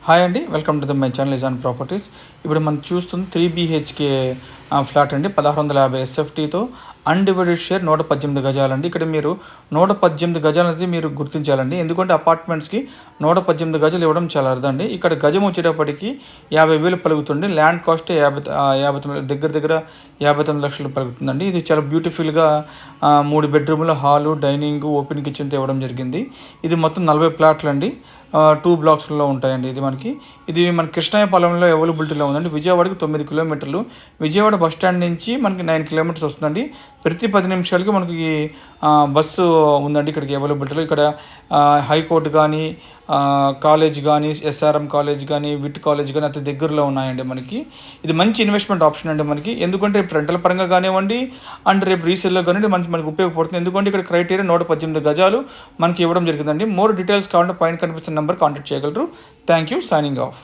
Hi అండి, welcome to my channel Izan properties. ఇప్పుడు మనం చూస్తుంది 3 BHK ఫ్లాట్ అండి, 1650 SFTతో అన్డివైడెడ్ షేర్ 118 గజాలండి. ఇక్కడ మీరు 118 గజాలు అనేది మీరు గుర్తించాలండి, ఎందుకంటే అపార్ట్మెంట్స్కి 118 గజాలు ఇవ్వడం చాలా అరుదండి. ఇక్కడ గజం వచ్చేటప్పటికి 50,000 పలుకుతుంది. ల్యాండ్ కాస్ట్ 59 దగ్గర 59 లక్షలు పలుకుతుందండి. ఇది చాలా బ్యూటిఫుల్గా 3 బెడ్రూమ్ల హాలు, డైనింగ్, ఓపెన్ కిచెన్తో ఇవ్వడం జరిగింది. ఇది మొత్తం 40 ప్లాట్లు అండి, 2 బ్లాక్స్లో ఉంటాయండి. ఇది మన కృష్ణాయపాలెంలో అవైలబిలిటీలో ఉందండి. విజయవాడకి 9 కిలోమీటర్లు, విజయవాడ బస్ స్టాండ్ నుంచి మనకి 9 కిలోమీటర్స్ వస్తుందండి. ప్రతి 10 నిమిషాలకి మనకి బస్సు ఉందండి ఇక్కడికి అవైలబిలిటీలో. ఇక్కడ హైకోర్టు కానీ, కాలేజ్ కానీ, SRM కాలేజ్ కానీ, విట్ కాలేజ్ కానీ అతి దగ్గరలో ఉన్నాయండి మనకి. ఇది మంచి ఇన్వెస్ట్మెంట్ ఆప్షన్ అండి మనకి, ఎందుకంటే రేపు రెంటల పరంగా కానివ్వండి అండ్ రేపు రీసేల్లో కానివ్వండి మనకి ఉపయోగపడుతుంది. ఎందుకంటే ఇక్కడ క్రైటీరియా 118 గజాలు మనకి ఇవ్వడం జరిగిందండి. మోర్ డీటెయిల్స్ కావాలంటే పైన కనిపిస్తున్న నెంబర్ కాంటాక్ట్ చేయగలరు. Thank you. Signing off.